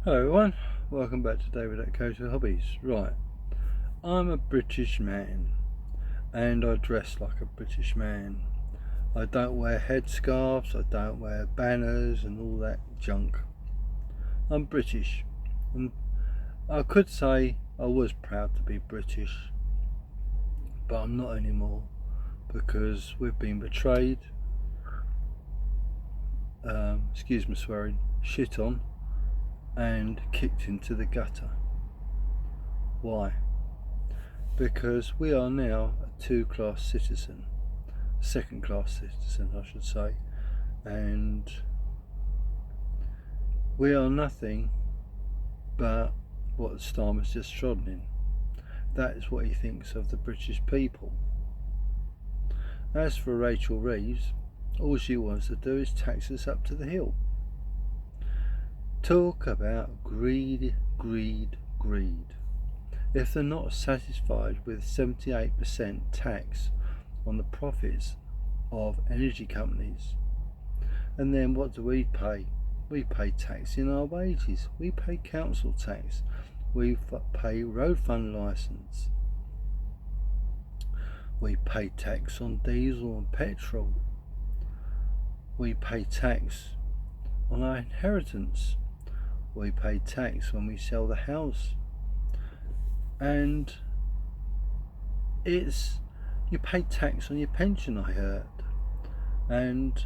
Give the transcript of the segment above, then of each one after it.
Hello everyone, welcome back to David at Coastal Hobbies. Right, I'm a British man and I dress like a British man. I don't wear headscarves, I don't wear banners and all that junk. I'm British, and I could say I was proud to be British, but I'm not anymore because we've been betrayed, excuse me swearing, shit on and kicked into the gutter. Why? Because we are now a two-class citizen, second-class citizen I should say, and we are nothing but what Starmer's just trodden in. That is what he thinks of the British people. As for Rachel Reeves, all she wants to do is tax us up to the hill. Talk about greed, greed, greed. If they're not satisfied with 78% tax on the profits of energy companies, and then what do we pay? We pay tax in our wages, we pay council tax, we pay road fund licence, we pay tax on diesel and petrol, we pay tax on our inheritance, we pay tax when we sell the house, and you pay tax on your pension, I heard, and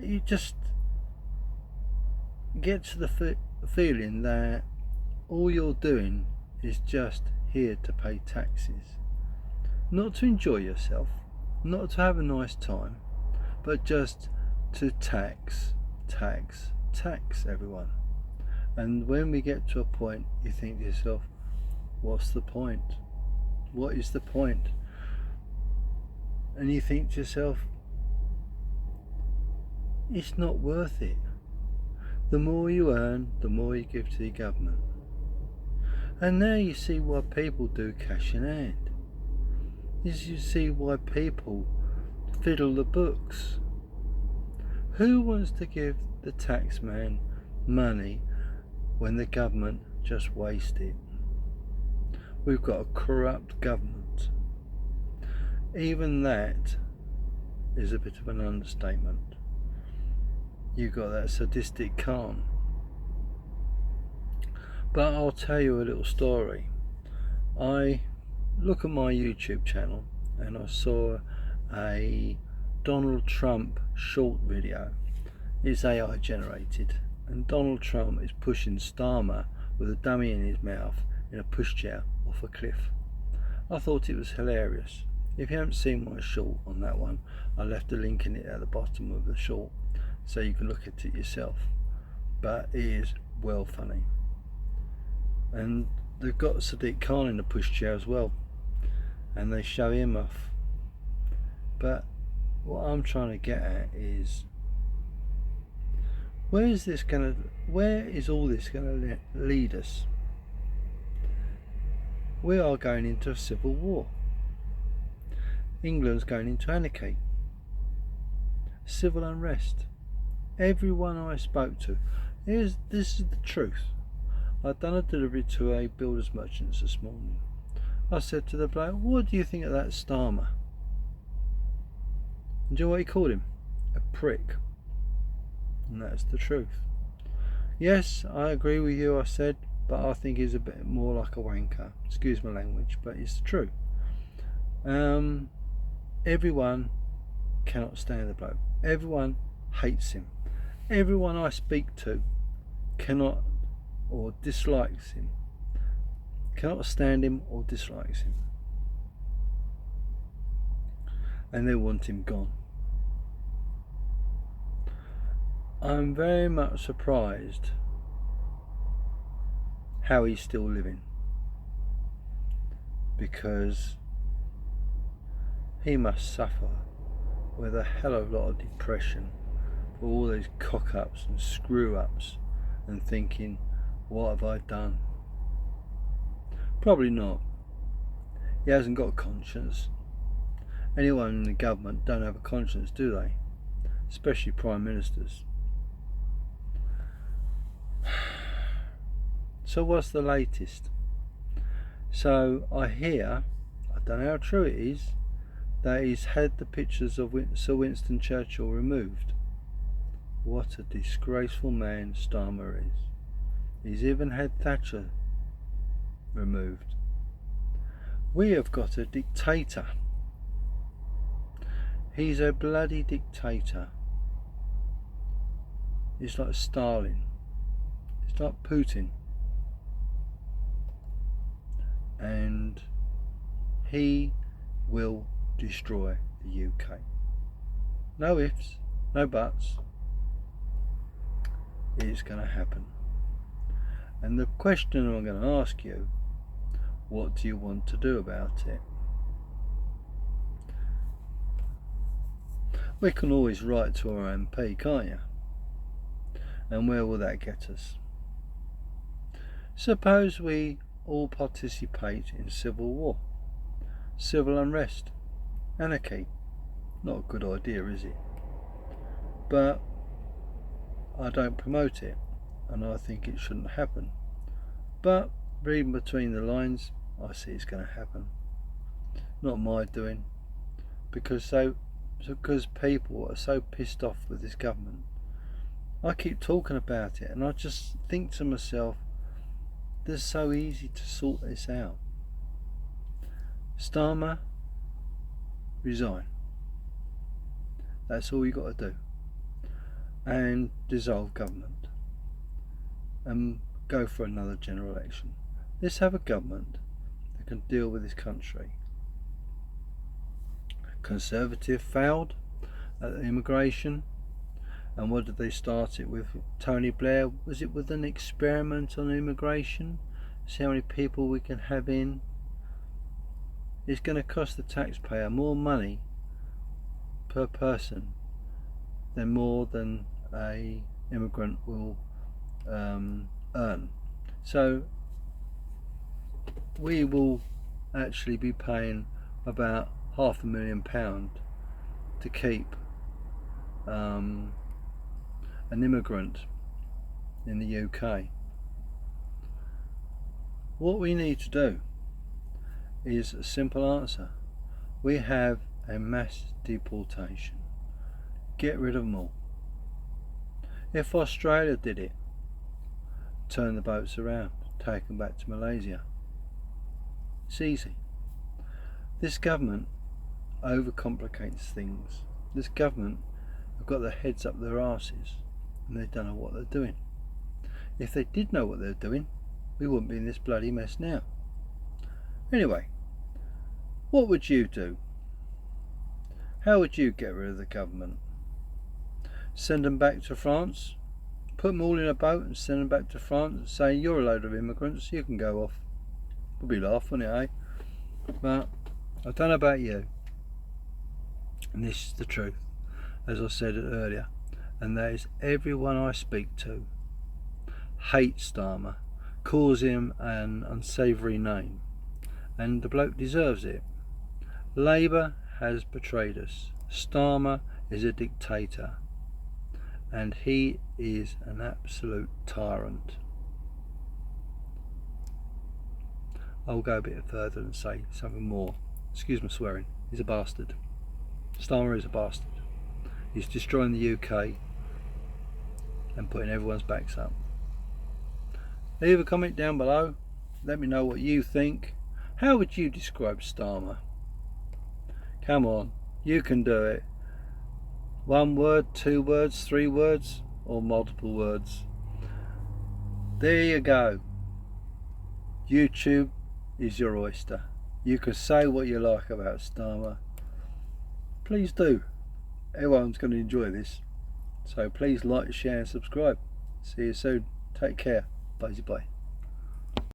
you just get to the feeling that all you're doing is just here to pay taxes, not to enjoy yourself, not to have a nice time, but just to tax everyone. And when we get to a point, you think to yourself, what's the point? What is the point? And you think to yourself, it's not worth it. The more you earn, the more you give to the government. And now you see why people do cash in hand. You see why people fiddle the books. Who wants to give the taxman money when the government just waste it? We've got a corrupt government. Even that is a bit of an understatement. You've got that sadistic Khan. But I'll tell you a little story. I look at my YouTube channel and I saw a Donald Trump short video. It's AI generated, and Donald Trump is pushing Starmer with a dummy in his mouth in a pushchair off a cliff. I thought it was hilarious. If you haven't seen my short on that one, I left a link in it at the bottom of the short so you can look at it yourself. But it is well funny. And they've got Sadiq Khan in the pushchair as well, and they show him off. But what I'm trying to get at is, where is all this going to lead us? We are going into a civil war. England's going into anarchy, civil unrest. Everyone I spoke to, this is the truth. I'd done a delivery to a builder's merchants this morning. I said to the bloke, what do you think of that Starmer? And do you know what he called him? A prick. And that's the truth. Yes, I agree with you, I said, but I think he's a bit more like a wanker. Excuse my language, but it's true. Everyone cannot stand the bloke. Everyone hates him. Everyone I speak to cannot or dislikes him. Cannot stand him or dislikes him. And they want him gone. I'm very much surprised how he's still living, because he must suffer with a hell of a lot of depression for all those cock-ups and screw-ups and thinking, what have I done? Probably not. He hasn't got a conscience. Anyone in the government don't have a conscience, do they? Especially prime ministers. So what's the latest? So I hear, I don't know how true it is, that he's had the pictures of Sir Winston Churchill removed. What a disgraceful man Starmer is. He's even had Thatcher removed. We have got a dictator. He's a bloody dictator. He's like Stalin. He's like Putin. And he will destroy the UK. No ifs, no buts. It's going to happen. And the question I'm going to ask you, what do you want to do about it? We can always write to our MP, can't you? And where will that get us? Suppose we all participate in civil war, civil unrest, anarchy. Not a good idea, is it? But I don't promote it, and I think it shouldn't happen. But reading between the lines, I see it's going to happen. Not my doing, because people are so pissed off with this government. I keep talking about it, and I just think to myself, this is so easy to sort this out. Starmer, resign. That's all you got to do. And dissolve government. And go for another general election. Let's have a government that can deal with this country. Conservative failed at immigration. And what did they start it with? Tony Blair, was it with an experiment on immigration? See how many people we can have in? It's going to cost the taxpayer more money per person than more than a immigrant will earn. So we will actually be paying about £500,000 to keep an immigrant in the UK. What we need to do is a simple answer. We have a mass deportation. Get rid of them all. If Australia did it, turn the boats around, take them back to Malaysia. It's easy. This government overcomplicates things. This government have got their heads up their arses and they don't know what they're doing. If they did know what they're doing, we wouldn't be in this bloody mess now. Anyway, what would you do? How would you get rid of the government? Send them back to France? Put them all in a boat and send them back to France and say, you're a load of immigrants, you can go off. Would be laugh, wouldn't it, eh? But I don't know about you. And this is the truth, as I said earlier. And that is, everyone I speak to hates Starmer, calls him an unsavoury name. And the bloke deserves it. Labour has betrayed us. Starmer is a dictator. And he is an absolute tyrant. I'll go a bit further and say something more. Excuse my swearing. He's a bastard. Starmer is a bastard. He's destroying the UK and putting everyone's backs up. Leave a comment down below. Let me know what you think. How would you describe Starmer? Come on, you can do it. 1 word, 2 words, 3 words, or multiple words. There you go. YouTube is your oyster. You can say what you like about Starmer. Please do. Everyone's going to enjoy this. So please like, share and subscribe. See you soon. Take care. Bye bye.